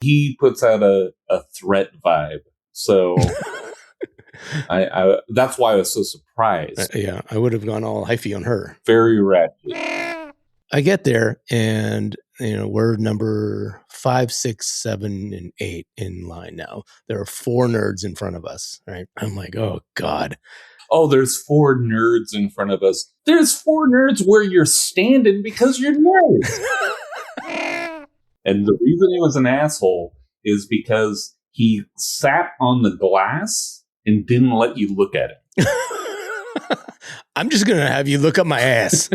He puts out a threat vibe. So I that's why I was so surprised. Yeah, I would have gone all hyphy on her. Very ratchet. I get there and, we're number 5, 6, 7, and 8 in line now. There are 4 nerds in front of us, right? I'm like, oh, God. Oh, there's 4 nerds in front of us. There's 4 nerds where you're standing because you're nerds. And the reason he was an asshole is because he sat on the glass and didn't let you look at it. I'm just going to have you look up my ass.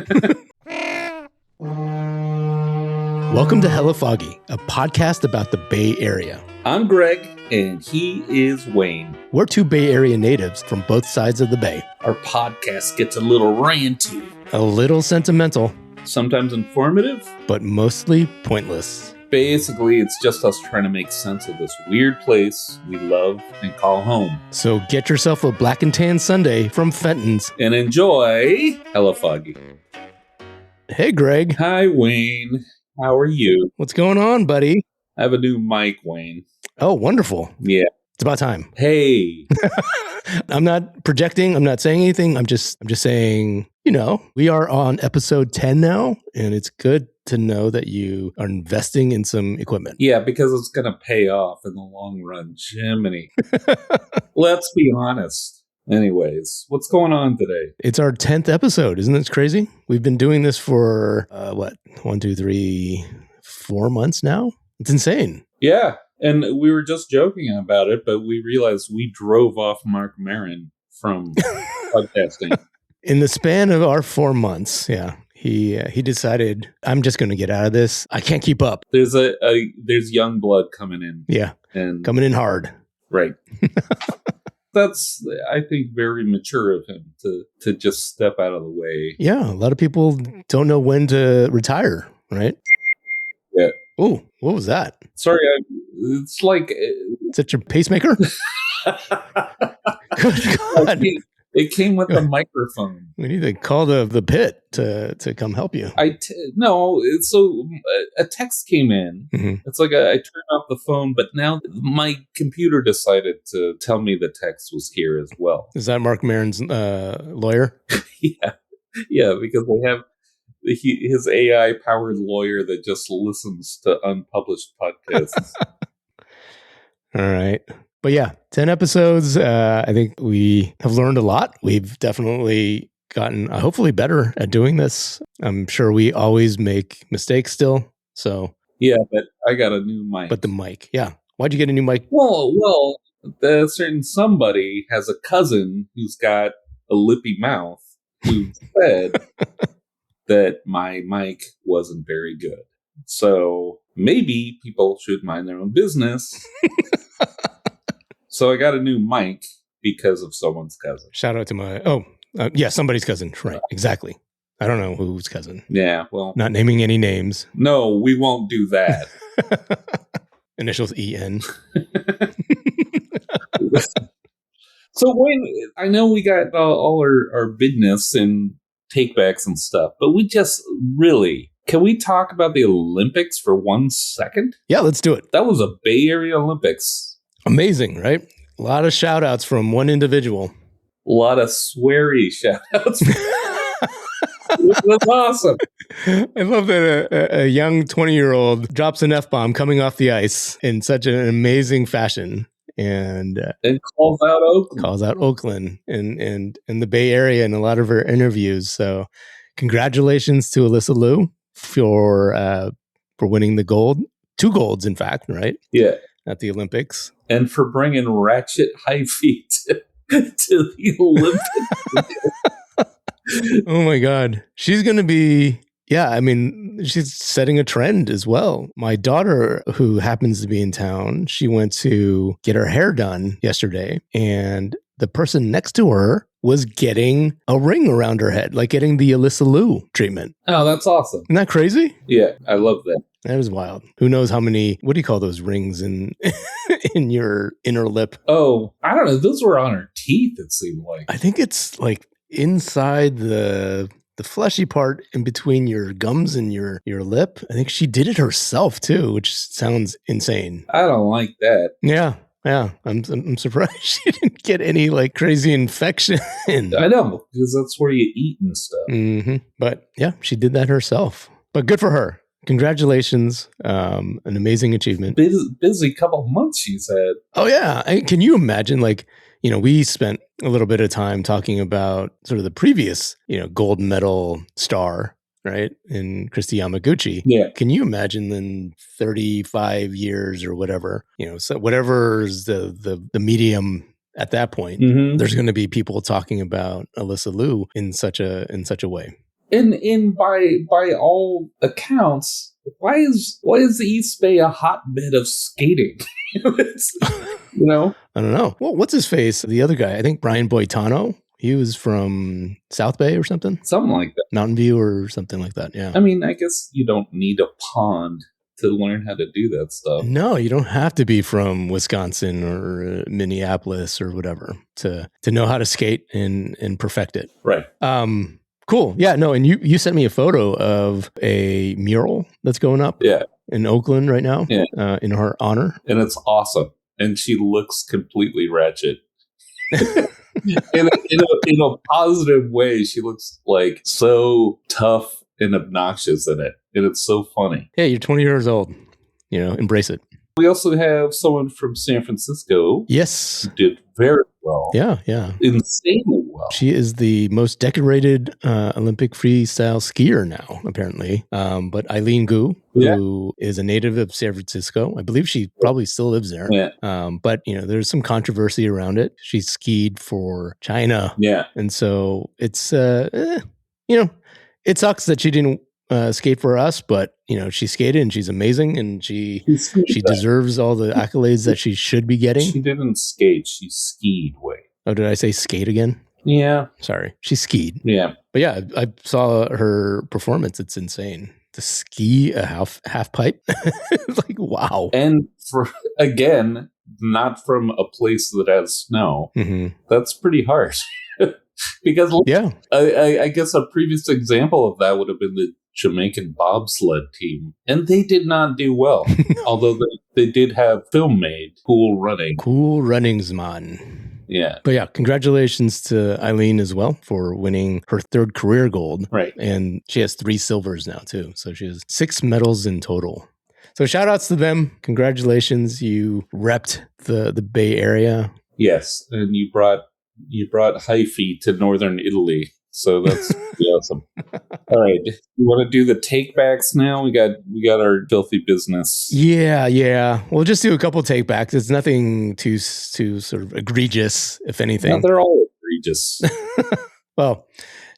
Welcome to Hella Foggy, a podcast about the Bay Area. I'm Greg, and he is Wayne. We're 2 Bay Area natives from both sides of the bay. Our podcast gets a little ranty. A little sentimental. Sometimes informative. But mostly pointless. Basically, it's just us trying to make sense of this weird place we love and call home. So get yourself a black and tan sundae from Fenton's. And enjoy Hella Foggy. Hey, Greg. Hi, Wayne. How are you? What's going on, buddy? I have a new mic, Wayne. Oh, wonderful. Yeah. It's about time. Hey. I'm not projecting. I'm not saying anything. I'm just saying, we are on episode 10 now, and it's good to know that you are investing in some equipment. Yeah, because it's going to pay off in the long run. Jiminy. Let's be honest. Anyways, what's going on today? It's our 10th episode. Isn't this crazy? We've been doing this for, 1, 2, 3, 4 months now? It's insane. Yeah. And we were just joking about it, but we realized we drove off Mark Maron from podcasting. In the span of our 4 months, yeah, he decided, I'm just going to get out of this. I can't keep up. There's there's young blood coming in. Yeah, and coming in hard. Right. That's, I think, very mature of him to just step out of the way. Yeah, a lot of people don't know when to retire, right? Yeah. Oh, what was that? Sorry, it's like... Is that your pacemaker? Good God. It came with the microphone. We need to call the pit to come help you. So a text came in. Mm-hmm. It's like I turned off the phone, but now my computer decided to tell me the text was here as well. Is that Mark Maron's lawyer? Yeah, because they have his AI-powered lawyer that just listens to unpublished podcasts. All right. But yeah, 10 episodes. I think we have learned a lot. We've definitely gotten hopefully better at doing this. I'm sure we always make mistakes still. So yeah, but I got a new mic. But the mic, yeah. Why'd you get a new mic? Well, the certain somebody has a cousin who's got a lippy mouth who said that my mic wasn't very good. So maybe people should mind their own business. So I got a new mic because of someone's cousin. Shout out to my, somebody's cousin. Right, exactly. I don't know whose cousin. Yeah, well. Not naming any names. No, we won't do that. Initials EN. So Wayne, I know we got all our bigness and takebacks and stuff, but we just really... Can we talk about the Olympics for 1 second? Yeah, let's do it. That was a Bay Area Olympics. Amazing, right? A lot of shout outs from one individual. A lot of sweary shout outs. It was awesome. I love that a young 20-year-old drops an F-bomb coming off the ice in such an amazing fashion. And calls out Oakland. And the Bay Area in a lot of her interviews. So congratulations to Alysa Liu for winning the gold. 2 golds, in fact, right? Yeah. At the Olympics. And for bringing ratchet Hyphy to the Olympics. Oh my God. She's going to be, she's setting a trend as well. My daughter, who happens to be in town, she went to get her hair done yesterday, and the person next to her was getting a ring around her head, like getting the Alysa Liu treatment. Oh, that's awesome. Isn't that crazy? Yeah, I love that. That is wild. Who knows how many, what do you call those rings in your inner lip? Oh, I don't know. Those were on her teeth, it seemed like. I think it's like inside the the fleshy part in between your gums and your lip. I think she did it herself too, which sounds insane. I don't like that. Yeah. I'm surprised she didn't get any like crazy infection. I know, because that's where you eat and stuff. Mm-hmm. But yeah, she did that herself. But good for her. Congratulations. An amazing achievement. Busy couple months she's had. Oh, yeah. Can you imagine, like, we spent a little bit of time talking about sort of the previous, gold medal star, right, in Christy Yamaguchi. Yeah. Can you imagine in 35 years or whatever, so whatever's the medium at that point, there's going to be people talking about Alysa Liu in such a way. And by all accounts, why is the East Bay a hotbed of skating? I don't know. Well, what's his face? The other guy, I think Brian Boitano. He was from South Bay or something. Something like that. Mountain View or something like that. Yeah. I mean, I guess you don't need a pond to learn how to do that stuff. No, you don't have to be from Wisconsin or Minneapolis or whatever to know how to skate and perfect it. Right. Cool. Yeah, no, and you sent me a photo of a mural that's going up in Oakland right now in her honor. And it's awesome. And she looks completely ratchet. in a positive way. She looks like so tough and obnoxious in it. And it's so funny. Hey, you're 20 years old. Embrace it. We also have someone from San Francisco. Yes. Who did very well. Yeah. Insanely well. She is the most decorated Olympic freestyle skier now, apparently. But Eileen Gu, who is a native of San Francisco, I believe she probably still lives there. Yeah. But, there's some controversy around it. She skied for China. Yeah. And so it's, it sucks that she didn't skate for us, but she skated and she's amazing and she deserves all the accolades that she should be getting. She didn't skate, she skied. Wait. Oh, did I say skate again? Yeah. Sorry. She skied. Yeah. But yeah, I saw her performance. It's insane. To ski a half pipe. It's like, wow. And again, not from a place that has snow. Mm-hmm. That's pretty harsh. Because I guess a previous example of that would have been the Jamaican bobsled team, and they did not do well. Although they did have film made. Cool runnings, man. Yeah. But yeah, congratulations to Eileen as well for winning her third career gold. Right. And she has 3 silvers now too. So she has 6 medals in total. So shout outs to them. Congratulations. You repped the Bay Area. Yes. And you brought Hyphy to northern Italy. So that's awesome. All right. You want to do the takebacks now? We got our filthy business. Yeah. We'll just do a couple takebacks. It's nothing too sort of egregious, if anything. No, they're all egregious. Well,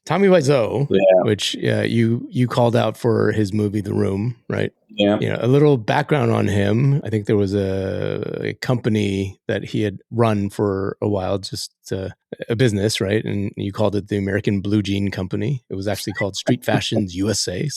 Tommy Wiseau, which you called out for his movie The Room, right? Yeah. A little background on him. I think there was a company that he had run for a while, just a business, right? And you called it the American Blue Jean Company. It was actually called Street Fashions USA.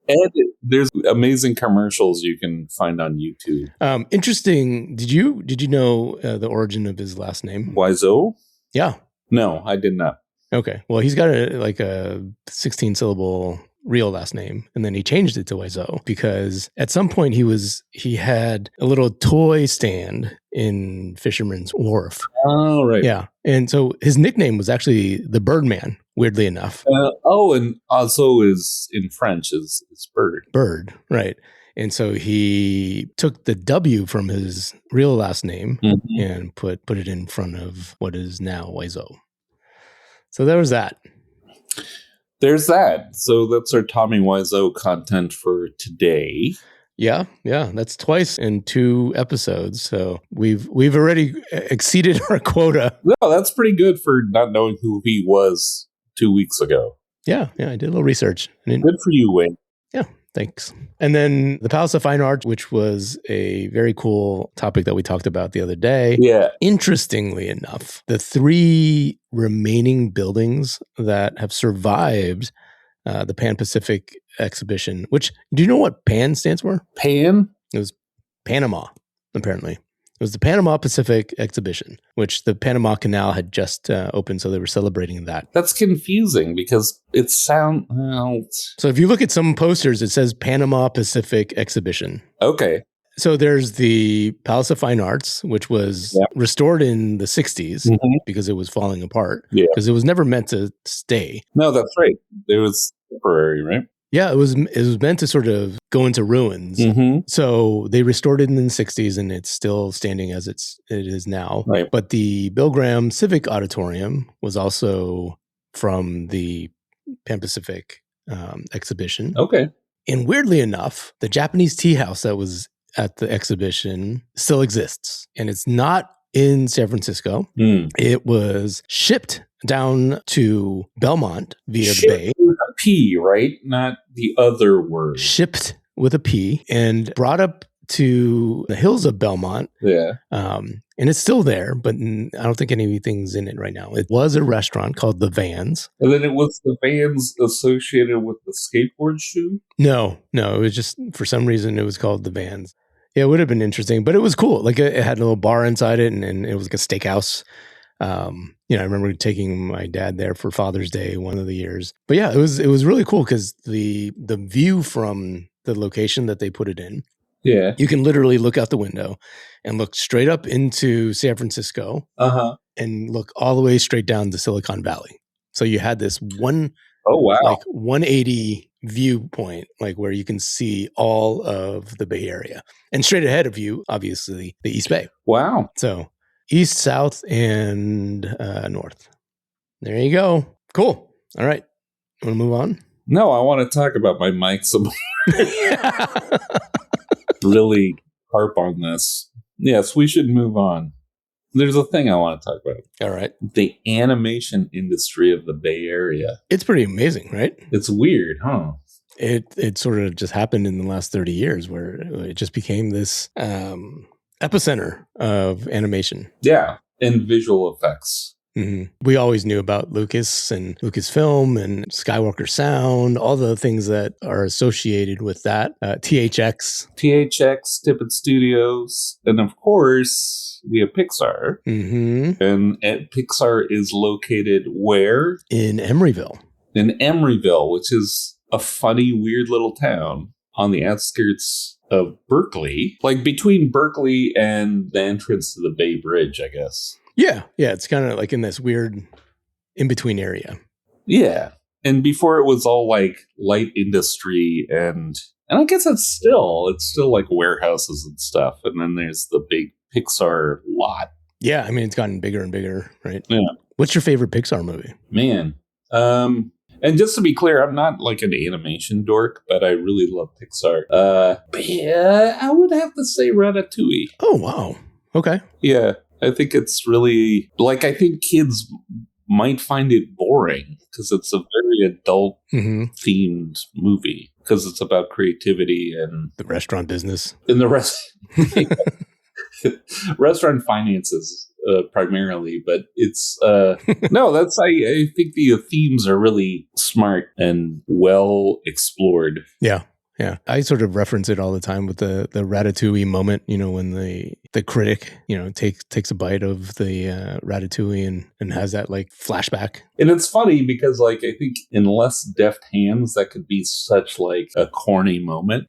And there's amazing commercials you can find on YouTube. Interesting. Did you know the origin of his last name? Wiseau? Yeah. No, I did not. Okay. Well, he's got a 16-syllable real last name, and then he changed it to Wiseau because at some point he had a little toy stand in Fisherman's Wharf. Oh, right. Yeah. And so his nickname was actually the Birdman, weirdly enough. And also is in French is bird. Bird, right. And so he took the W from his real last name and put it in front of what is now Wiseau. So there was that. There's that. So that's our Tommy Wiseau content for today. Yeah. That's twice in 2 episodes. So we've already exceeded our quota. No, that's pretty good for not knowing who he was 2 weeks ago. Yeah. I did a little research. Good for you, Wayne. Yeah. Thanks. And then the Palace of Fine Arts, which was a very cool topic that we talked about the other day. Yeah. Interestingly enough, the 3 remaining buildings that have survived the Pan-Pacific exhibition, which, do you know what PAN stands for? PAN? It was Panama, apparently. It was the Panama Pacific exhibition, which the Panama Canal had just opened, so they were celebrating that. That's confusing because it sounds... So if you look at some posters, it says Panama Pacific exhibition. Okay. So there's the Palace of Fine Arts, which was restored in the 60s because it was falling apart. Yeah. Because it was never meant to stay. No, that's right. It was temporary, right? Yeah, it was meant to sort of go into ruins. So they restored it in the 60s and it's still standing as it is now. Right. But the Bill Graham Civic Auditorium was also from the Pan Pacific exhibition. Okay. And weirdly enough, the Japanese tea house that was at the exhibition still exists. And it's not in San Francisco. It was shipped down to Belmont via the bay. With a P, right? Not the other word. Shipped with a P and brought up to the hills of Belmont. Yeah. And it's still there, but I don't think anything's in it right now. It was a restaurant called The Vans. And then it was The Vans associated with the skateboard shoe? No. It was just, for some reason, it was called The Vans. Yeah, it would have been interesting, but it was cool. Like it had a little bar inside it, and it was like a steakhouse. I remember taking my dad there for Father's Day one of the years. But yeah, it was really cool because the view from the location that they put it in, you can literally look out the window and look straight up into San Francisco, and look all the way straight down to Silicon Valley. So you had this 180 viewpoint, like where you can see all of the Bay Area, and straight ahead of you, obviously, the East Bay. Wow. So east, south, and north. There you go. Cool. All right. You want to move on? No, I want to talk about my mic some more. Really harp on this. Yes, we should move on. There's a thing I want to talk about. All right. The animation industry of the Bay Area. It's pretty amazing, right? It's weird, huh? It sort of just happened in the last 30 years where it just became this epicenter of animation. Yeah, and visual effects. We always knew about Lucas and Lucasfilm and Skywalker Sound, all the things that are associated with that. THX, Tippett Studios, and of course, we have Pixar. And Pixar is located where? In Emeryville. In Emeryville, which is a funny, weird little town on the outskirts of Berkeley. Like between Berkeley and the entrance to the Bay Bridge, I guess. Yeah, it's kind of like in this weird in-between area. Yeah, and before it was all like light industry, and I guess it's still like warehouses and stuff, and then there's the big Pixar lot. Yeah, I mean, it's gotten bigger and bigger, right? Yeah. What's your favorite Pixar movie? Man, and just to be clear, I'm not like an animation dork, but I really love Pixar. But yeah, I would have to say Ratatouille. Oh, wow. Okay. Yeah. I think it's really, like, I think kids might find it boring because it's a very adult themed movie because it's about creativity and the restaurant business. In the restaurant finances primarily, but it's no, that's I think the themes are really smart and well explored. Yeah, I sort of reference it all the time with the Ratatouille moment, when the critic, takes a bite of the Ratatouille and has that like flashback. And it's funny because like I think in less deft hands that could be such like a corny moment,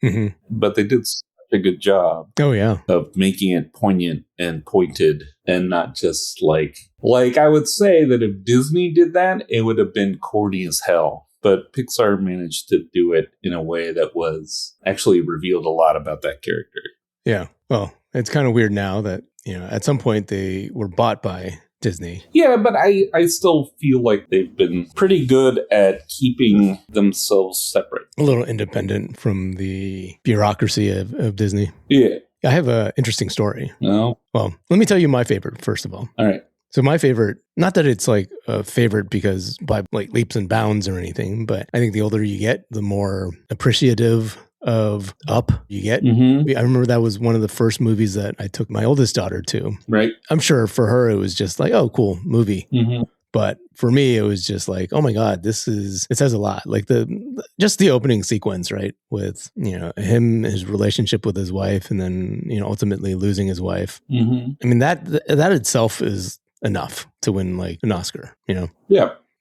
but they did such a good job. Oh yeah, of making it poignant and pointed and not just like I would say that if Disney did that, it would have been corny as hell. But Pixar managed to do it in a way that was actually revealed a lot about that character. Yeah. Well, it's kind of weird now that, at some point they were bought by Disney. Yeah, but I still feel like they've been pretty good at keeping themselves separate. A little independent from the bureaucracy of Disney. Yeah. I have an interesting story. No? Well, let me tell you my favorite, first of all. All right. So my favorite, not that it's like a favorite because by like leaps and bounds or anything, but I think the older you get, the more appreciative of Up you get. I remember that was one of the first movies that I took my oldest daughter to. Right. I'm sure for her, it was just like, oh, cool movie. But for me, it was just like, oh my God, it says a lot. Like just the opening sequence, right? With, him, his relationship with his wife, and then, ultimately losing his wife. Mm-hmm. I mean, that itself is enough to win like an Oscar, Yeah.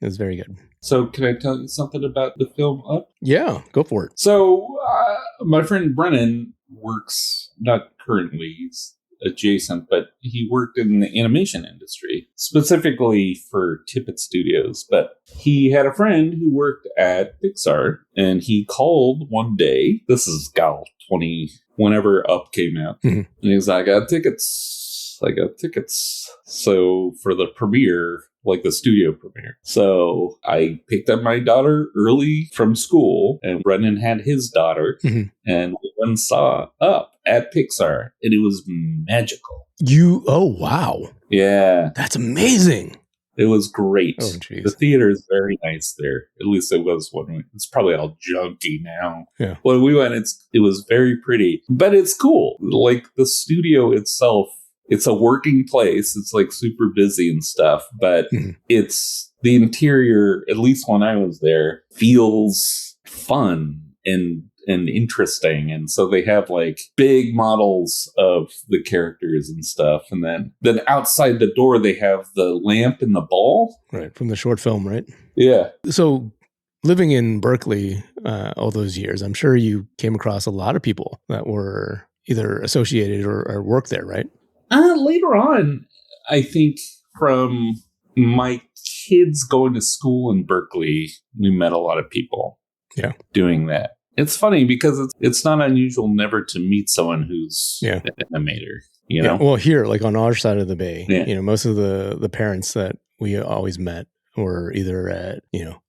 It was very good. So can I tell you something about the film Up? Yeah, go for it. So my friend Brennan works, not currently, he's adjacent, but he worked in the animation industry, specifically for Tippett Studios. But he had a friend who worked at Pixar, and he called one day, this is 20, whenever Up came out, and he's like, I got tickets. So for the premiere, like the studio premiere. So I picked up my daughter early from school, and Brennan had his daughter, and we went and saw Up at Pixar, and it was magical. Oh, wow. Yeah. That's amazing. It was great. Oh, geez. The theater is very nice there. At least it was when it's probably all junky now. Yeah. When we went, it was very pretty, but it's cool. Like the studio itself, it's a working place. It's like super busy and stuff, but it's the interior, at least when I was there, feels fun and interesting. And so they have like big models of the characters and stuff. And then outside the door, they have the lamp and the ball. Right. From the short film, right? Yeah. So living in Berkeley all those years, I'm sure you came across a lot of people that were either associated or worked there, right? Later on, I think from my kids going to school in Berkeley, we met a lot of people doing that. It's funny because it's not unusual never to meet someone who's an animator, you know? Well, here, like on our side of the bay, most of the parents that we always met were either at,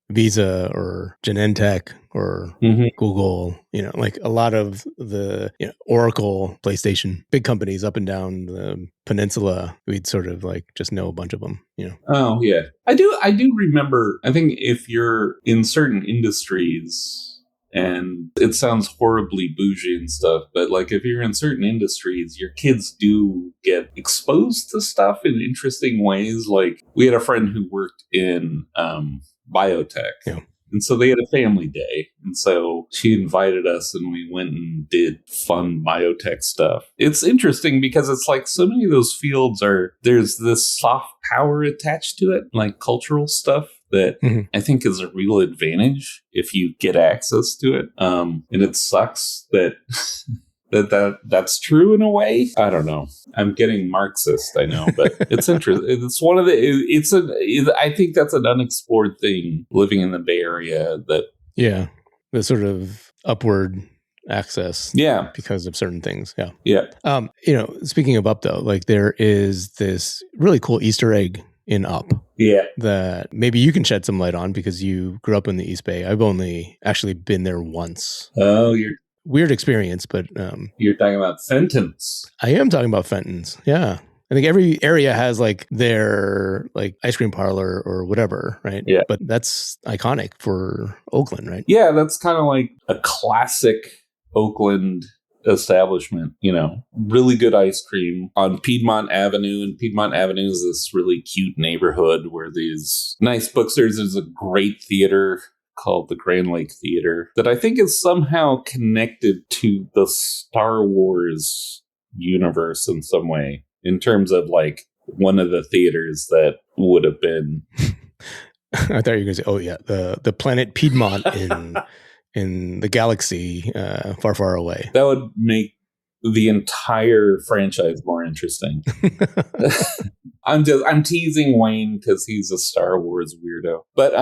Visa or Genentech or Google, like a lot of the Oracle, PlayStation, big companies up and down the peninsula. We'd sort of like just know a bunch of them, Oh, yeah. I do remember, I think if you're in certain industries, and it sounds horribly bougie and stuff, but like if you're in certain industries, your kids do get exposed to stuff in interesting ways. Like we had a friend who worked in biotech. Yeah. And so they had a family day. And so she invited us and we went and did fun biotech stuff. It's interesting because it's like so many of those fields there's this soft power attached to it, like cultural stuff that I think is a real advantage if you get access to it. And it sucks that that's true in a way. I don't know. I'm getting Marxist, I know, but it's interesting. It's one of I think that's an unexplored thing living in the Bay Area the sort of upward access. Yeah. Because of certain things. Yeah. Yeah. Speaking of Up though, like there is this really cool Easter egg in Up. Yeah. That maybe you can shed some light on because you grew up in the East Bay. I've only actually been there once. Oh, weird experience, but you're talking about Fenton's. I am talking about Fenton's. Yeah. I think every area has like their like ice cream parlor or whatever, right? Yeah. But that's iconic for Oakland, right? Yeah, that's kind of like a classic Oakland establishment, really good ice cream on Piedmont Avenue. And Piedmont Avenue is this really cute neighborhood where these nice bookstores. There's a great theater called the Grand Lake Theater that I think is somehow connected to the Star Wars universe in some way, in terms of like one of the theaters that would have been. I thought you were going to say, oh yeah, the planet Piedmont in the galaxy far, far away. That would make the entire franchise more interesting. I'm teasing Wayne because he's a Star Wars weirdo. But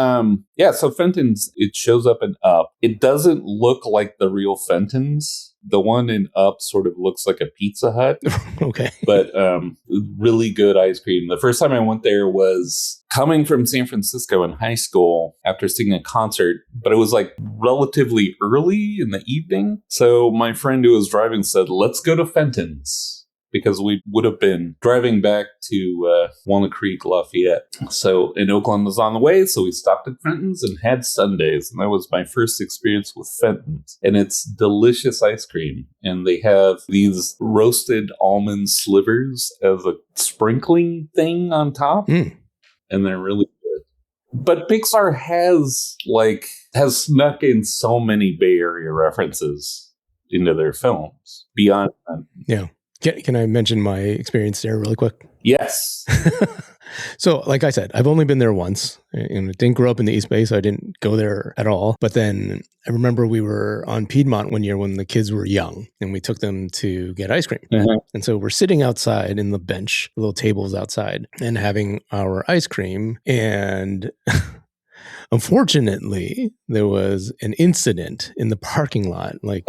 so Fenton's, it shows up in Up. It doesn't look like the real Fenton's. The one in Up sort of looks like a Pizza Hut. Okay. But really good ice cream. The first time I went there was coming from San Francisco in high school after seeing a concert, but it was like relatively early in the evening. So my friend who was driving said, let's go to Fenton's, because we would have been driving back to Walnut Creek, Lafayette. So, and Oakland was on the way, so we stopped at Fenton's and had sundaes. And that was my first experience with Fenton's. And it's delicious ice cream. And they have these roasted almond slivers as a sprinkling thing on top. And they're really good. But Pixar has snuck in so many Bay Area references into their films beyond that. Yeah. Can I mention my experience there really quick? Yes. So, like I said, I've only been there once, and I didn't grow up in the East Bay, so I didn't go there at all. But then I remember we were on Piedmont one year when the kids were young, and we took them to get ice cream. Uh-huh. And so we're sitting outside in the bench, little tables outside, and having our ice cream. And unfortunately, there was an incident in the parking lot, like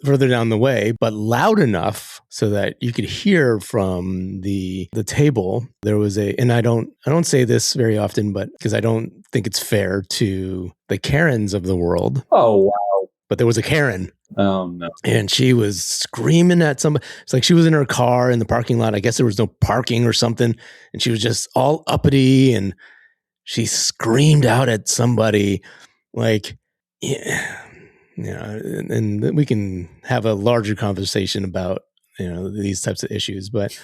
further down the way, but loud enough so that you could hear from the table. There was and I don't say this very often, but because I don't think it's fair to the Karens of the world. Oh, wow. But there was a Karen. Oh, no. And she was screaming at somebody. It's like she was in her car in the parking lot. I guess there was no parking or something. And she was just all uppity, and she screamed out at somebody like, yeah, and we can have a larger conversation about, these types of issues, but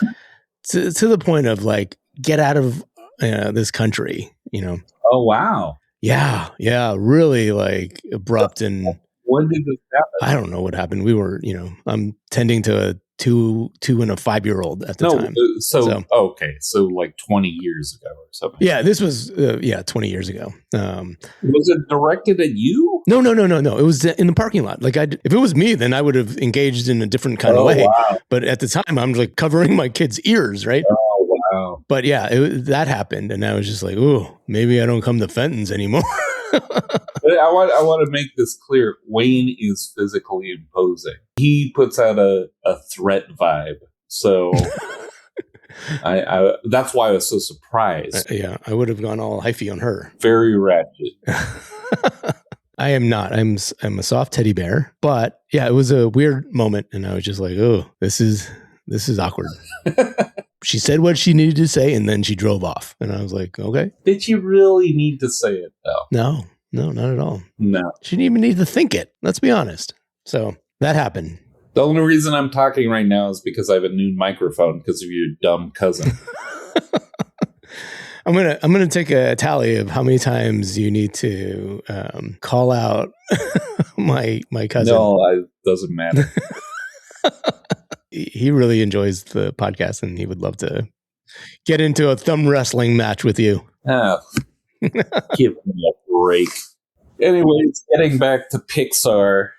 to the point of like, get out of this country, Oh, wow. Yeah. Really like abrupt. And when did this happen? I don't know what happened. We were, I'm tending to a 2 and a 5-year-old at the time. Okay. So like 20 years ago or something. Yeah, this was 20 years ago. Was it directed at you? No. It was in the parking lot. Like, if it was me, then I would have engaged in a different kind of way. Wow. But at the time, I'm like covering my kids' ears, right? Oh, wow. But yeah, that happened, and I was just like, "Ooh, maybe I don't come to Fenton's anymore." I want to make this clear. Wayne is physically imposing. He puts out a threat vibe. So I that's why I was so surprised. Yeah, I would have gone all hyphy on her. Very ratchet. I am not. I'm a soft teddy bear. But yeah, it was a weird moment, and I was just like, "Oh, this is awkward." She said what she needed to say, and then she drove off. And I was like, okay. Did you really need to say it, though? No, not at all. No. She didn't even need to think it. Let's be honest. So that happened. The only reason I'm talking right now is because I have a new microphone because of your dumb cousin. I'm gonna take a tally of how many times you need to call out my cousin. No, it doesn't matter. He really enjoys the podcast, and he would love to get into a thumb wrestling match with you. Oh, give me a break. Anyways, getting back to Pixar.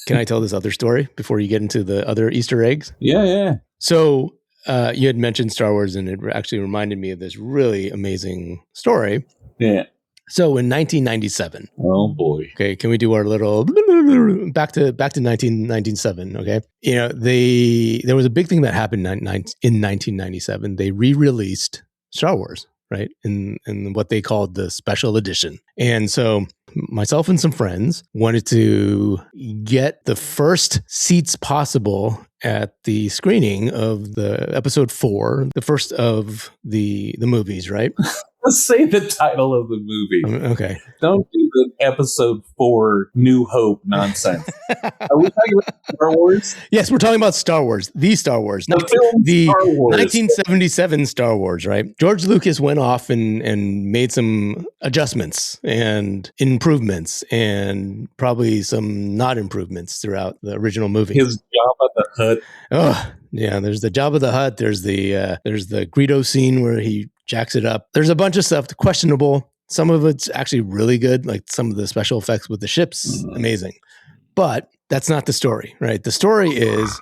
Can I tell this other story before you get into the other Easter eggs? Yeah. So you had mentioned Star Wars, and it actually reminded me of this really amazing story. Yeah. So in 1997. Oh boy. Okay, can we do our little back to 1997? Okay, there was a big thing that happened in 1997. They re-released Star Wars, right, in what they called the special edition. And so myself and some friends wanted to get the first seats possible at the screening of the episode 4, the first of the movies, right? Let's say the title of the movie. Okay. Don't do the episode 4 New Hope nonsense. Are we talking about Star Wars? Yes, we're talking about Star Wars. The Star Wars. The film Star Wars. 1977 Star Wars, right? George Lucas went off and made some adjustments and improvements and probably some not improvements throughout the original movie. His Jabba the Hutt. Oh, yeah. There's the Jabba the Hutt. There's the Greedo scene where he jacks it up. There's a bunch of stuff questionable. Some of it's actually really good, like some of the special effects with the ships, amazing. But that's not the story, right? The story is...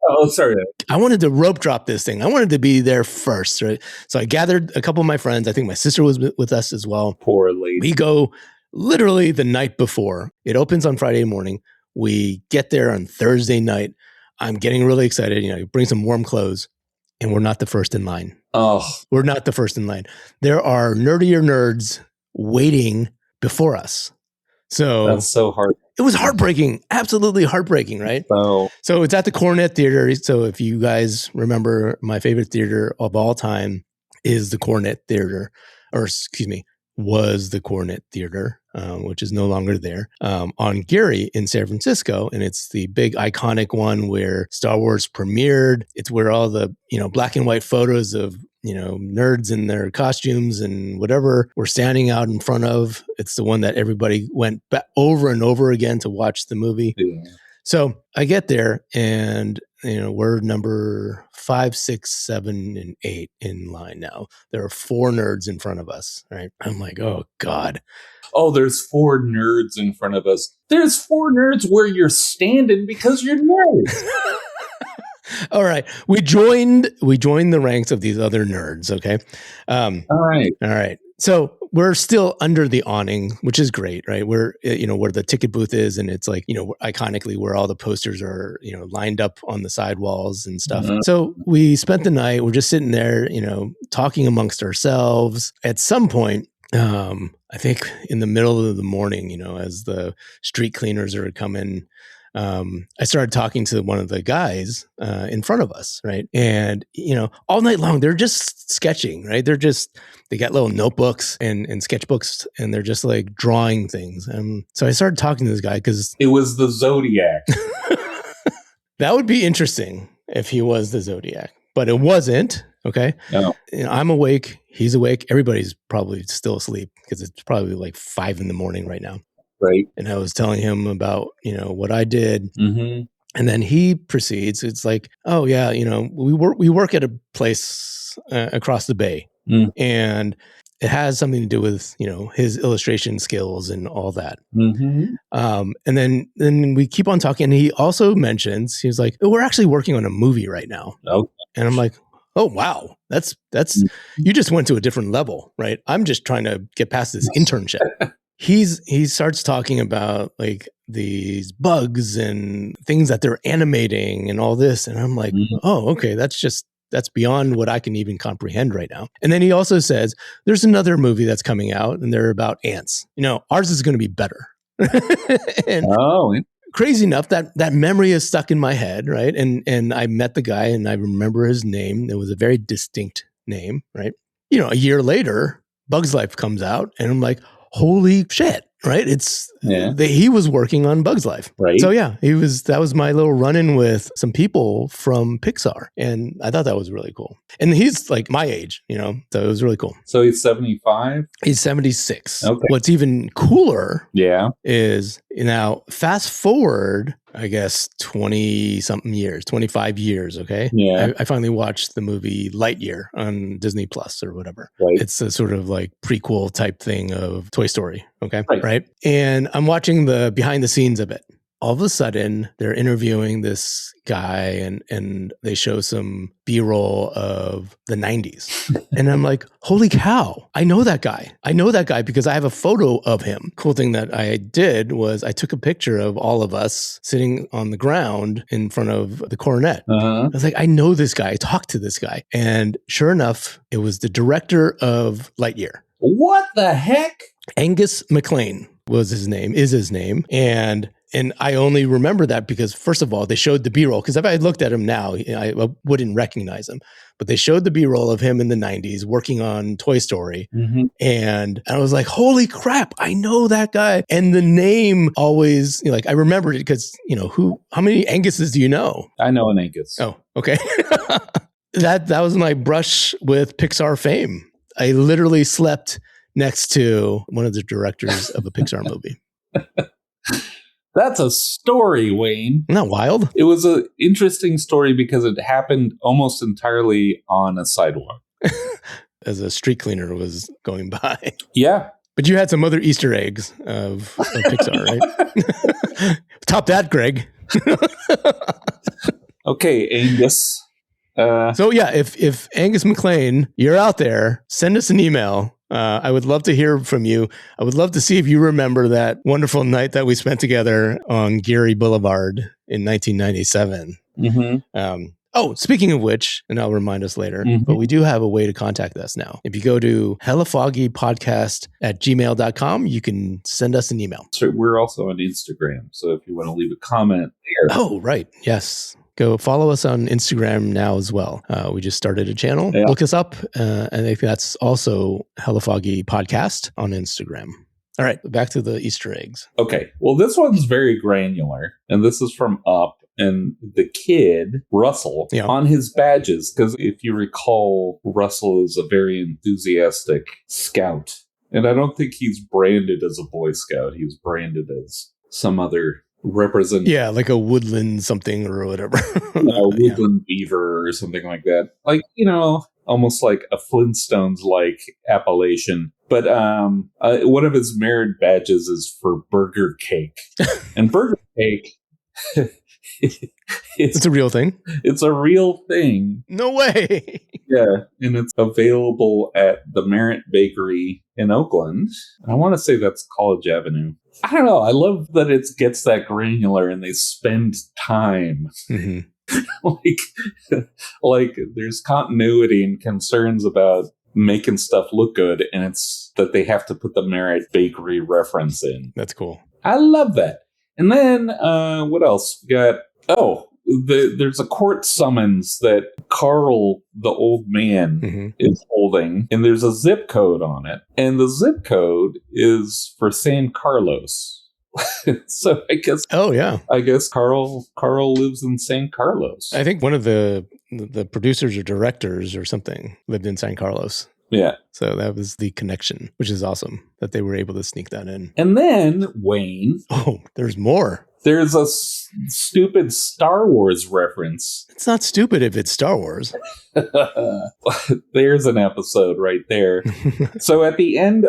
Oh, sorry. I wanted to rope drop this thing. I wanted to be there first, right? So I gathered a couple of my friends. I think my sister was with us as well. Poor lady. We go literally the night before. It opens on Friday morning. We get there on Thursday night. I'm getting really excited. You bring some warm clothes. And we're not the first in line. Oh. We're not the first in line. There are nerdier nerds waiting before us. So that's so hard. It was heartbreaking. Absolutely heartbreaking, right? So it's at the Cornet Theater. So if you guys remember, my favorite theater of all time is the Cornet Theater. Or excuse me, was the Cornet Theater, which is no longer there, on Geary in San Francisco. And it's the big iconic one where Star Wars premiered. It's where all the, black and white photos of, nerds in their costumes and whatever we're standing out in front of. It's the one that everybody went back over and over again to watch the movie. Yeah. So I get there and, we're number 5, 6, 7, and 8 in line now. There are 4 nerds in front of us, right? I'm like, oh, God. Oh, there's 4 nerds in front of us. There's 4 nerds where you're standing because you're nerds. All right. We joined the ranks of these other nerds, okay? All right. So we're still under the awning, which is great, right? We're, where the ticket booth is, and it's like, iconically where all the posters are, lined up on the sidewalls and stuff. Mm-hmm. So we spent the night, we're just sitting there, talking amongst ourselves. At some point, I think in the middle of the morning, as the street cleaners are coming, I started talking to one of the guys in front of us, right? And, all night long, they're just sketching, right? They got little notebooks and sketchbooks, and they're just like drawing things. So I started talking to this guy because it was the Zodiac. That would be interesting if he was the Zodiac, but it wasn't. Okay. No. I'm awake. He's awake. Everybody's probably still asleep because it's probably like 5 a.m. right now. Right. And I was telling him about, what I did. Mm-hmm. And then he proceeds. It's like, oh yeah, we work at a place across the bay, and it has something to do with his illustration skills and all that. Mm-hmm. And then we keep on talking. And he also mentions, he was like, oh, we're actually working on a movie right now. Okay. And I'm like, oh wow, that's you just went to a different level, right? I'm just trying to get past this internship. He starts talking about like these bugs and things that they're animating and all this. And I'm like, oh, okay, that's beyond what I can even comprehend right now. And then he also says, there's another movie that's coming out and they're about ants. Ours is going to be better. And crazy enough, that memory is stuck in my head, right? And I met the guy and I remember his name. It was a very distinct name, right? A year later, Bug's Life comes out and I'm like, holy shit, right? He was working on Bug's Life. Right. So yeah, that was my little run-in with some people from Pixar. And I thought that was really cool. And he's like my age, so it was really cool. So he's 75? He's 76. Okay. What's even cooler is now fast forward, I guess, 20-something years, 25 years, okay? Yeah. I finally watched the movie Lightyear on Disney Plus or whatever. Right. It's a sort of like prequel type thing of Toy Story, okay? Right. And I'm watching the behind the scenes of it. All of a sudden, they're interviewing this guy and they show some B-roll of the 90s. And I'm like, holy cow, I know that guy. I know that guy because I have a photo of him. Cool thing that I did was I took a picture of all of us sitting on the ground in front of the coronet. I was like, I know this guy. I talked to this guy. And sure enough, it was the director of Lightyear. What the heck? Angus MacLane is his name. And I only remember that because, first of all, they showed the B-roll. Because if I had looked at him now, I wouldn't recognize him. But they showed the B-roll of him in the 90s working on Toy Story. Mm-hmm. And I was like, holy crap, I know that guy. And the name always, I remembered it because, how many Anguses do you know? I know an Angus. Oh, okay. That was my brush with Pixar fame. I literally slept next to one of the directors of a Pixar movie. That's a story, Wayne. Isn't that wild? It was an interesting story because it happened almost entirely on a sidewalk. As a street cleaner was going by. Yeah. But you had some other Easter eggs of Pixar, right? Top that, Greg. Okay, Angus. So yeah, if Angus MacLane, you're out there, send us an email. I would love to hear from you. I would love to see if you remember that wonderful night that we spent together on Geary Boulevard in 1997. Mm-hmm. Speaking of which, and I'll remind us later, but we do have a way to contact us now. If you go to hellafoggypodcast@gmail.com, you can send us an email. So we're also on Instagram. So if you want to leave a comment there. Oh, right. Yes. Go follow us on Instagram now as well. We just started a channel. Yeah. Look us up. I think that's also Hella Foggy Podcast on Instagram. All right, back to the Easter eggs. Okay. Well, this one's very granular, and this is from Up. and the kid, Russell, Yeah. on his badges, because if you recall, Russell is a very enthusiastic scout. And I don't think he's branded as a Boy Scout. He's branded as some other representative. Yeah, like a woodland something or whatever. Woodland beaver or something like that. Like, almost like a Flintstones-like appellation. But one of his merit badges is for burger cake. And burger cake... it's a real thing. It's a real thing. No way. Yeah, and it's available at the Merritt Bakery in Oakland. I want to say that's College Avenue. I don't know. I love that it gets that granular and they spend time. Mm-hmm. like there's continuity and concerns about making stuff look good, and it's that they have to put the Merritt Bakery reference in. That's cool. I love that. And then what else? We got there's a court summons that Carl, the old man, is holding, and there's a zip code on it. And the zip code is for San Carlos. So I guess Carl lives in San Carlos. I think one of the producers or directors or something lived in San Carlos. Yeah. So that was the connection, which is awesome that they were able to sneak that in. And then, Wayne. Oh, there's more. There's a stupid Star Wars reference. It's not stupid if it's Star Wars. There's an episode right there. So at the end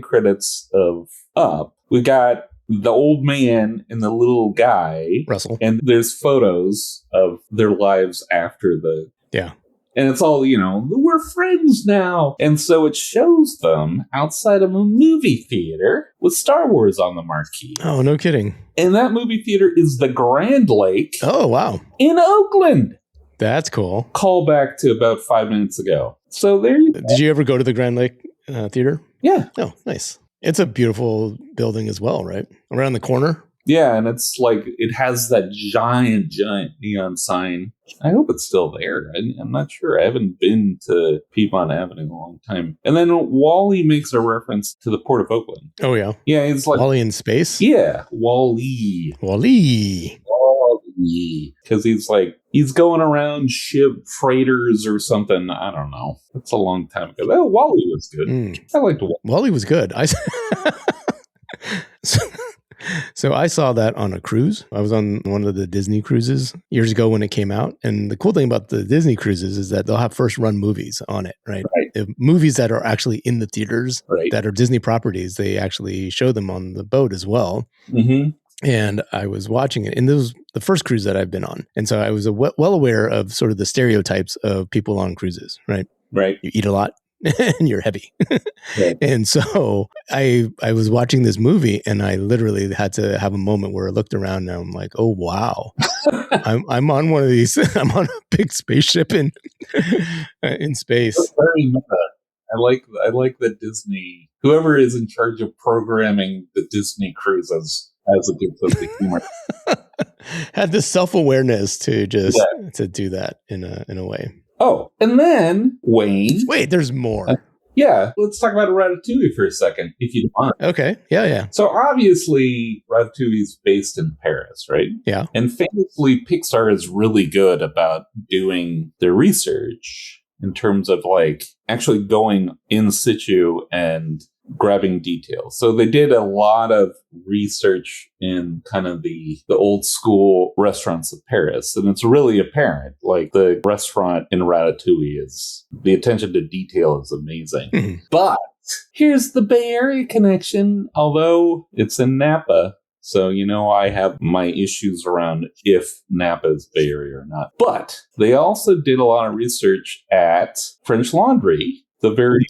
credits of Up, we got the old man and the little guy. Russell. And there's photos of their lives after the... Yeah. And it's all, we're friends now. And so it shows them outside of a movie theater with Star Wars on the marquee. Oh, no kidding. And that movie theater is the Grand Lake. Oh, wow. In Oakland. That's cool. Call back to about 5 minutes ago. So there you go. Did you ever go to the Grand Lake Theater? Yeah. Oh, nice. It's a beautiful building as well, right? Around the corner. Yeah, and it's like, it has that giant neon sign. I hope it's still there. I'm not sure. I haven't been to Piedmont Avenue in a long time. And then Wally makes a reference to the Port of Oakland. Oh, yeah. Yeah, it's like... Wally in space? Yeah, Wally. Because he's going around ship freighters or something. I don't know. That's a long time ago. Oh, Wally was good. I liked Wally. Wally was good. So I saw that on a cruise. I was on one of the Disney cruises years ago when it came out. And the cool thing about the Disney cruises is that they'll have first run movies on it, right? The movies that are actually in the theaters, that are Disney properties, they actually show them on the boat as well. Mm-hmm. And I was watching it, and this was the first cruise that I've been on. And so I was well aware of sort of the stereotypes of people on cruises, right? Right. You eat a lot. And you're heavy. And so I was watching this movie, and I literally had to have a moment where I looked around and I'm like, oh, wow. I'm on one of these. I'm on a big spaceship in space. That's very meta. I like that Disney, whoever is in charge of programming the Disney cruises, has a good sense of humor. Had the self-awareness to just to do that in a way. Oh, and then, Wayne. Wait, there's more. Yeah, let's talk about Ratatouille for a second, if you don't mind. Okay, yeah. So obviously, Ratatouille is based in Paris, right? Yeah. And famously, Pixar is really good about doing their research in terms of actually going in situ and grabbing details. So they did a lot of research in kind of the old school restaurants of Paris. And it's really apparent, the restaurant in Ratatouille the attention to detail is amazing. Mm-hmm. But here's the Bay Area connection, although it's in Napa. So, I have my issues around if Napa is Bay Area or not. But they also did a lot of research at French Laundry, the very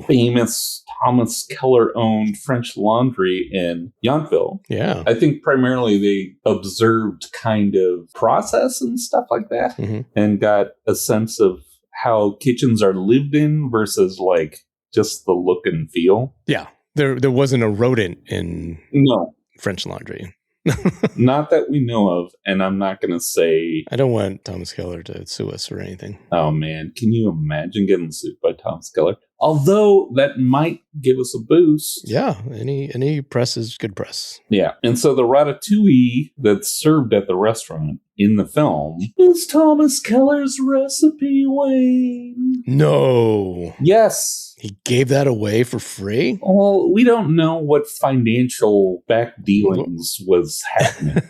famous Thomas Keller-owned French Laundry in Yountville. Yeah. I think primarily they observed kind of process and stuff like that, and got a sense of how kitchens are lived in versus just the look and feel. Yeah. There wasn't a rodent in French Laundry. Not that we know of, and I'm not going to say... I don't want Thomas Keller to sue us or anything. Oh, man. Can you imagine getting sued by Thomas Keller? Although that might give us a boost. Yeah, any press is good press. Yeah. And so the ratatouille that's served at the restaurant in the film is Thomas Keller's recipe, Wayne. No. Yes. He gave that away for free? Well, we don't know what financial back dealings was happening.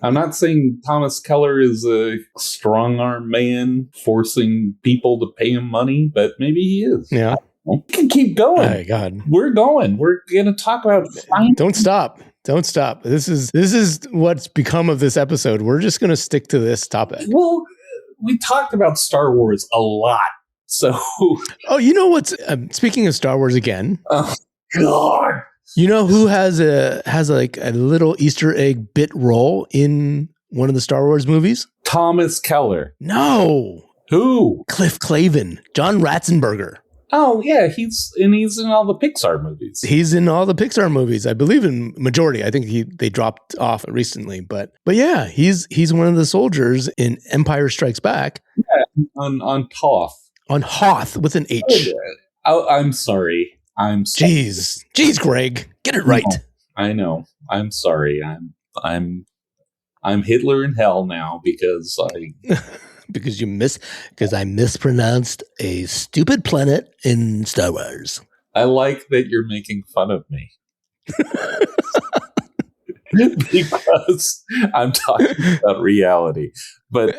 I'm not saying Thomas Keller is a strong-arm man forcing people to pay him money, but maybe he is. Yeah. We can keep going. Oh, God. We're going. We're going to talk about... Don't stop. Don't stop. This is what's become of this episode. We're just going to stick to this topic. Well, we talked about Star Wars a lot. So, oh, you know what's speaking of Star Wars again? Oh God! You know who has like a little Easter egg bit role in one of the Star Wars movies? Thomas Keller. No. Who? Cliff Clavin, John Ratzenberger. Oh yeah, he's in all the Pixar movies. He's in all the Pixar movies, I believe, in majority. I think they dropped off recently, but yeah, he's one of the soldiers in Empire Strikes Back. Yeah, on Toth. On Hoth with an H. Oh, I'm sorry. Jeez, Greg, get it right. No, I know. I'm sorry. I'm Hitler in hell now because I mispronounced a stupid planet in Star Wars. I like that you're making fun of me. Because I'm talking about reality. But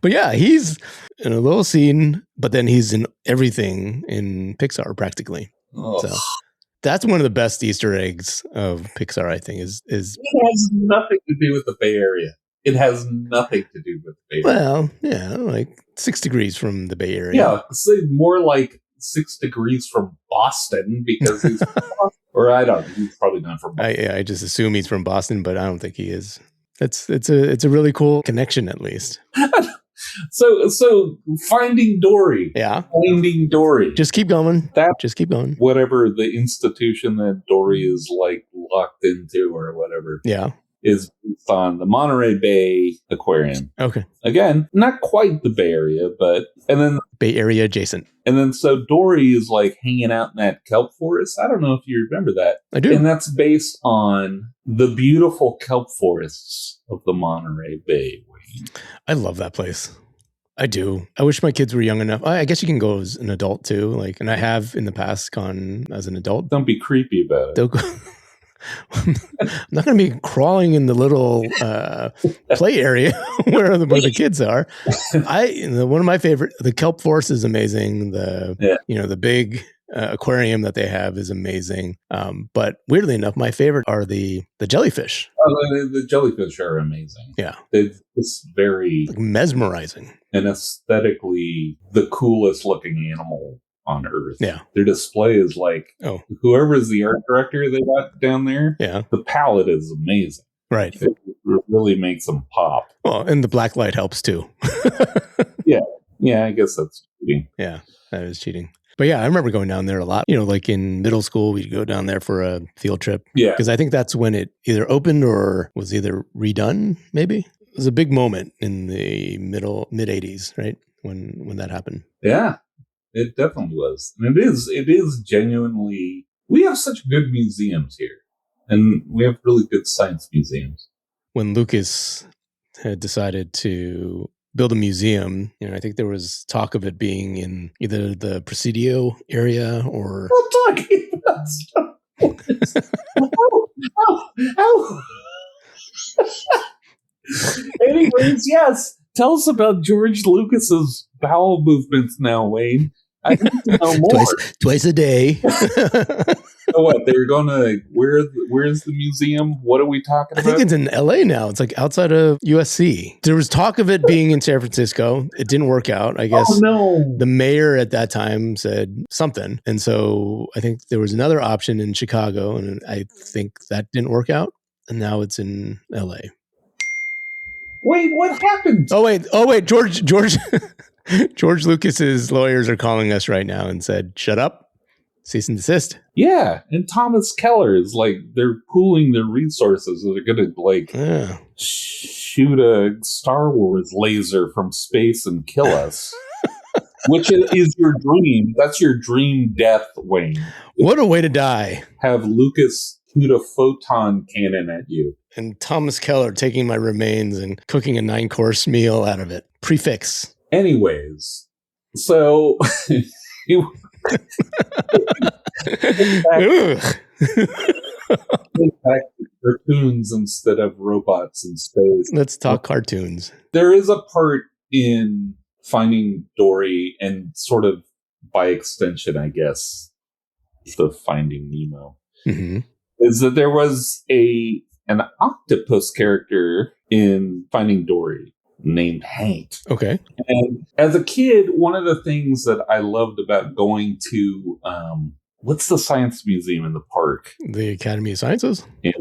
yeah, he's in a little scene, but then he's in everything in Pixar practically. Oh. So that's one of the best Easter eggs of Pixar, I think, is it has nothing to do with the Bay Area. It has nothing to do with the Bay Area. Well, yeah, like 6 degrees from the Bay Area. Yeah, say more like 6 degrees from Boston because he's or I don't. He's probably not from Boston. I just assume he's from Boston, but I don't think he is. It's a really cool connection, at least. So Finding Dory. Yeah. Finding Dory. Just keep going. Just keep going. Whatever the institution that Dory is like locked into or whatever. Yeah. Is based on the Monterey Bay Aquarium. Okay. Again, not quite the Bay Area, but and then Bay Area adjacent. And then so Dory is like hanging out in that kelp forest. I don't know if you remember that. I do. And that's based on the beautiful kelp forests of the Monterey Bay. I love that place. I do. I wish my kids were young enough. I guess you can go as an adult too. And I have in the past gone as an adult. Don't be creepy about it. I'm not going to be crawling in the little play area where the kids are. One of my favorite, the kelp forest is amazing. The big aquarium that they have is amazing. But weirdly enough, my favorite are the jellyfish. Oh, the jellyfish are amazing. Yeah, it's very mesmerizing and aesthetically the coolest looking animal on Earth. Yeah. Their display is like, whoever's the art director they got down there, the palette is amazing. Right. It really makes them pop. Well, and the black light helps too. Yeah, I guess that's cheating. Yeah, that is cheating. But yeah, I remember going down there a lot. Like in middle school, we'd go down there for a field trip. Yeah. Because I think that's when it either opened or was either redone, maybe. It was a big moment in the mid 80s, right? When that happened. Yeah. It definitely was. And it is genuinely, we have such good museums here. And we have really good science museums. When Lucas had decided to build a museum, I think there was talk of it being in either the Presidio area or... We're talking about Star Wars. Anyways, yes. Tell us about George Lucas's bowel movements now, Wayne. I need to know more. Twice a day. So what? They're going to where's the museum? What are we talking about? I think it's in LA now. It's like outside of USC. There was talk of it being in San Francisco. It didn't work out. I guess the mayor at that time said something. And so I think there was another option in Chicago, and I think that didn't work out. And now it's in LA. Wait, what happened? Oh wait, George George Lucas's lawyers are calling us right now and said, "Shut up. Cease and desist." Yeah, and Thomas Keller is like, they're pooling their resources. They're going to shoot a Star Wars laser from space and kill us. which is your dream. That's your dream death, Wayne. What a way to die. Have Lucas shoot a photon cannon at you. And Thomas Keller taking my remains and cooking a 9-course meal out of it. Prefix. Anyways, so back to cartoons instead of robots in space. Let's talk cartoons. There is a part in Finding Dory, and sort of by extension, I guess, the Finding Nemo, is that there was an octopus character in Finding Dory named Hank. Okay. And as a kid, one of the things that I loved about going to what's the science museum in the park? The Academy of Sciences? Yeah,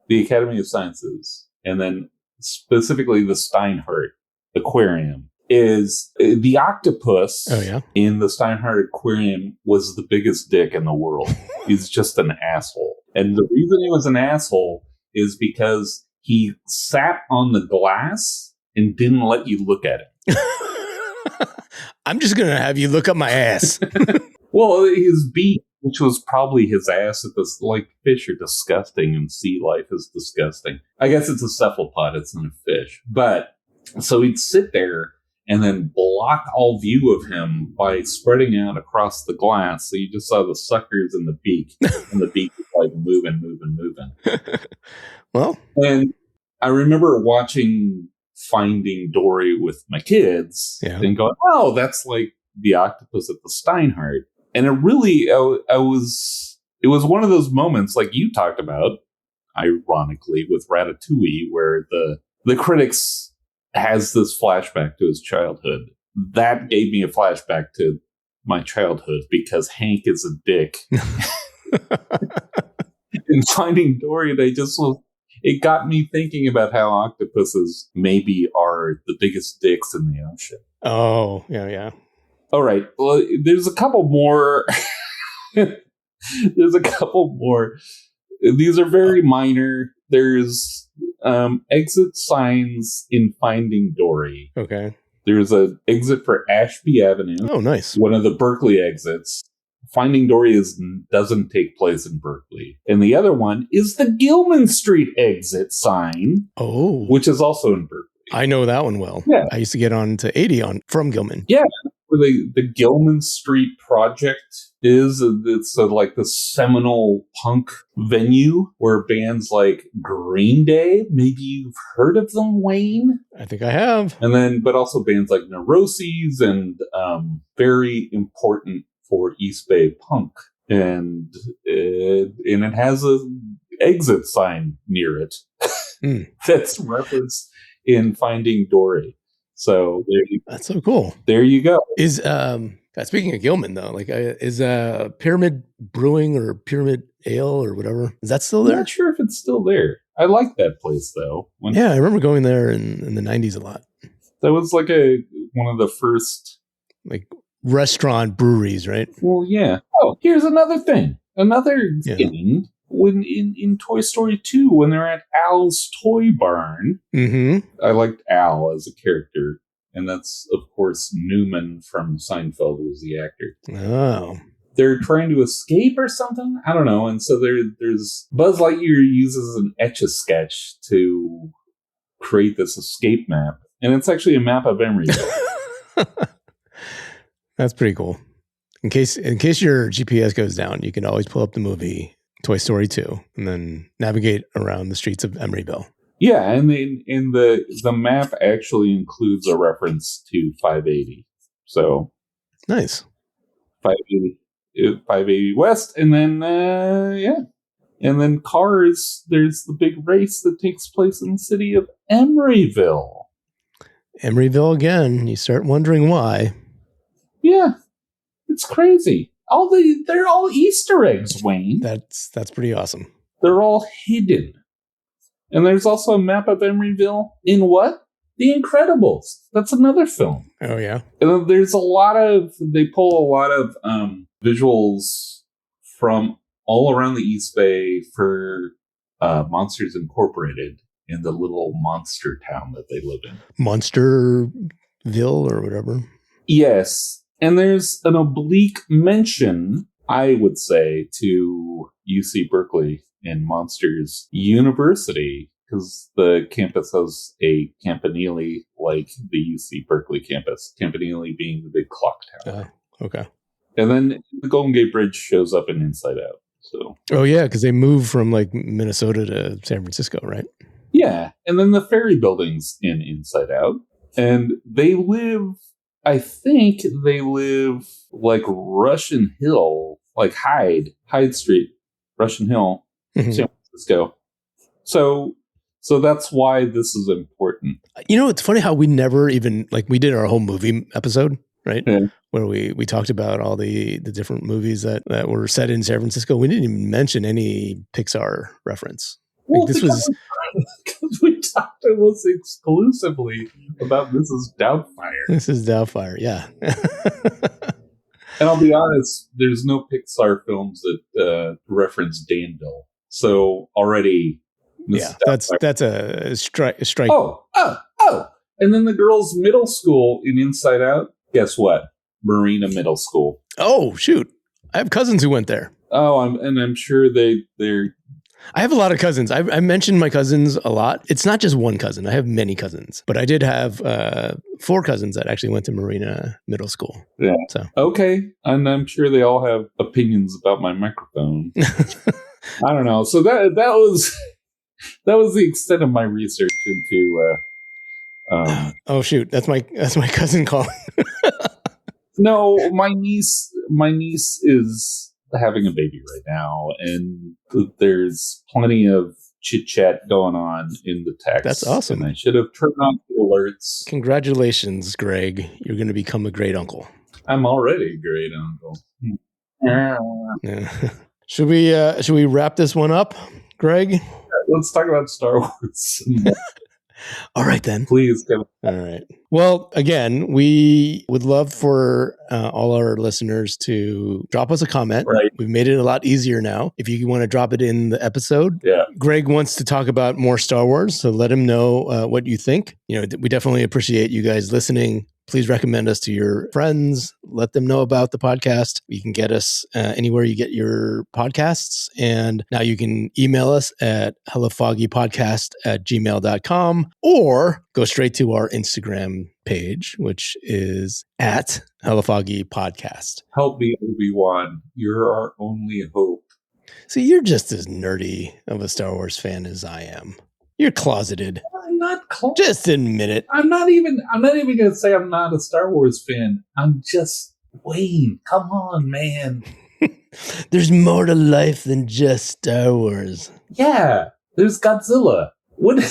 the Academy of Sciences. And then specifically the Steinhardt Aquarium. Is the octopus in the Steinhardt Aquarium was the biggest dick in the world. He's just an asshole. And the reason he was an asshole is because he sat on the glass and didn't let you look at him. I'm just going to have you look up my ass. Well, his beak, which was probably his ass at this, like, fish are disgusting and sea life is disgusting. I guess it's a cephalopod, it's not a fish. But so he'd sit there and then block all view of him by spreading out across the glass. So you just saw the suckers in the beak, and the beak was like moving. Well, and I remember watching Finding Dory with my kids and going, oh, that's like the octopus at the Steinhardt. And it really, it was one of those moments like you talked about, ironically, with Ratatouille, where the critics has this flashback to his childhood. That gave me a flashback to my childhood because Hank is a dick. In Finding Dory, it got me thinking about how octopuses maybe are the biggest dicks in the ocean. Oh, yeah. All right. Well, there's a couple more. There's a couple more. These are very minor. There's exit signs in Finding Dory. Okay. There's an exit for Ashby Avenue. Oh, nice. One of the Berkeley exits. Finding Dory doesn't take place in Berkeley. And the other one is the Gilman Street exit sign. Oh. Which is also in Berkeley. I know that one well. Yeah. I used to get on to 80 from Gilman. Yeah. Where the Gilman Street Project is. It's like the seminal punk venue where bands like Green Day, maybe you've heard of them, Wayne? I think I have. And then, but also bands like Neuroses and very important for East Bay punk. And it has a exit sign near it that's referenced in Finding Dory. So that's so cool. There you go. Is speaking of Gilman though, like is Pyramid Brewing or Pyramid Ale or whatever, is that still there? I'm not sure if it's still there. I like that place though. I remember going there in the 90s a lot. That was like one of the first like restaurant breweries, right? Well, yeah. Oh, here's another thing. Another thing. When in Toy Story 2, when they're at Al's Toy Barn, I liked Al as a character. And that's, of course, Newman from Seinfeld was the actor. Oh. They're trying to escape or something? I don't know. And so there's Buzz Lightyear uses an Etch-a-Sketch to create this escape map. And it's actually a map of Emeryville. That's pretty cool. In case your GPS goes down, you can always pull up the movie Toy Story 2 and then navigate around the streets of Emeryville. Yeah, and the map actually includes a reference to 580. So nice. 580 West, and then and then Cars. There's the big race that takes place in the city of Emeryville. Emeryville again. You start wondering why. Yeah, it's crazy. They're all Easter eggs, Wayne. That's pretty awesome. They're all hidden. And there's also a map of Emeryville in what? The Incredibles. That's another film. Oh, yeah. And there's they pull a lot of visuals from all around the East Bay for Monsters Incorporated in the little monster town that they live in. Monsterville or whatever. Yes. And there's an oblique mention, I would say, to UC Berkeley and Monsters University, because the campus has a campanile like the UC Berkeley campus. Campanile being the big clock tower. Okay. And then the Golden Gate Bridge shows up in Inside Out. So. Oh yeah, because they moved from like Minnesota to San Francisco, right? Yeah, and then the ferry buildings in Inside Out, and they live. I think they live like Russian Hill, like Hyde Street, Russian Hill, San Francisco. So that's why this is important. You know, it's funny how we never even we did our whole movie episode, right? Yeah. Where we talked about all the different movies that were set in San Francisco. We didn't even mention any Pixar reference. Well, this was because we talked almost exclusively about Mrs. Doubtfire. Mrs. Doubtfire, yeah. And I'll be honest, there's no Pixar films that reference Danville. So already, Mrs. Doubtfire. That's a strike. Oh! And then the girls' middle school in Inside Out. Guess what? Marina Middle School. Oh shoot! I have cousins who went there. Oh, I'm sure they're. I have a lot of cousins. I mentioned my cousins a lot. It's not just one cousin. I have many cousins, but I did have 4 cousins that actually went to Marina Middle School. Yeah. So okay, and I'm sure they all have opinions about my microphone. I don't know. So that was the extent of my research into. Oh shoot! That's my cousin calling. No, my niece is having a baby right now, and there's plenty of chit chat going on in the text. That's awesome. And I should have turned on the alerts. Congratulations, Greg! You're going to become a great uncle. I'm already a great uncle. Yeah. Should we wrap this one up, Greg? Let's talk about Star Wars. All right, then. Please, Kevin. All right. Well, again, we would love for all our listeners to drop us a comment. Right. We've made it a lot easier now. If you want to drop it in the episode. Yeah. Greg wants to talk about more Star Wars, so let him know what you think. You know, we definitely appreciate you guys listening. Please recommend us to your friends. Let them know about the podcast. You can get us anywhere you get your podcasts. And now you can email us at hellafoggypodcast@gmail.com or go straight to our Instagram page, which is at hellafoggypodcast. Help me, Obi-Wan. You're our only hope. See, you're just as nerdy of a Star Wars fan as I am. You're closeted. I'm not closeted. Just admit it. I'm not even going to say I'm not a Star Wars fan. I'm just Wayne. Come on, man. There's more to life than just Star Wars. Yeah, there's Godzilla. What?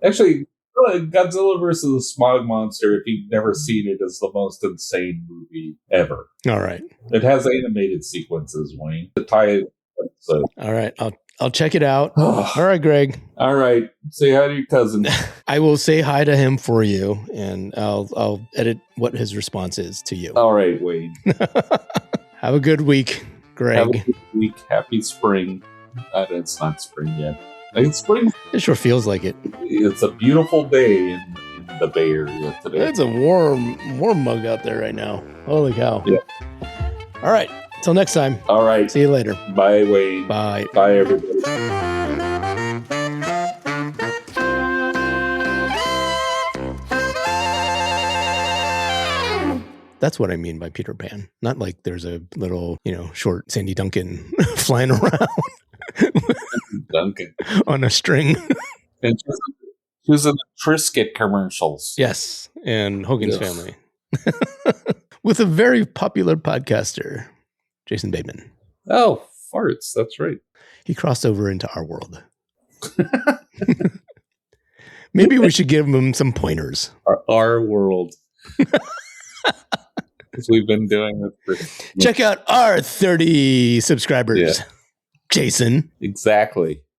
Actually, Godzilla versus the Smog Monster, if you've never seen it, is the most insane movie ever. All right. It has animated sequences, Wayne. To tie it. So. All right. I'll check it out. All right, Greg. All right. Say hi to your cousin. I will say hi to him for you, and I'll edit what his response is to you. All right, Wayne. Have a good week, Greg. Have a good week. Happy spring. It's not spring yet. It's spring. It sure feels like it. It's a beautiful day in the Bay Area today. It's a warm mug out there right now. Holy cow. Yeah. All right. Till next time. All right. See you later. Bye, Wayne. Bye. Bye, everybody. That's what I mean by Peter Pan. Not like there's a little, short Sandy Duncan flying around. Duncan. On a string. And she was in the Triscuit commercials. Yes. And Hogan's Family. With a very popular podcaster, Jason Bateman. Oh, farts. That's right. He crossed over into our world. Maybe we should give him some pointers. Our world. Because we've been doing this for... Check out our 30 subscribers. Yeah. Jason. Exactly.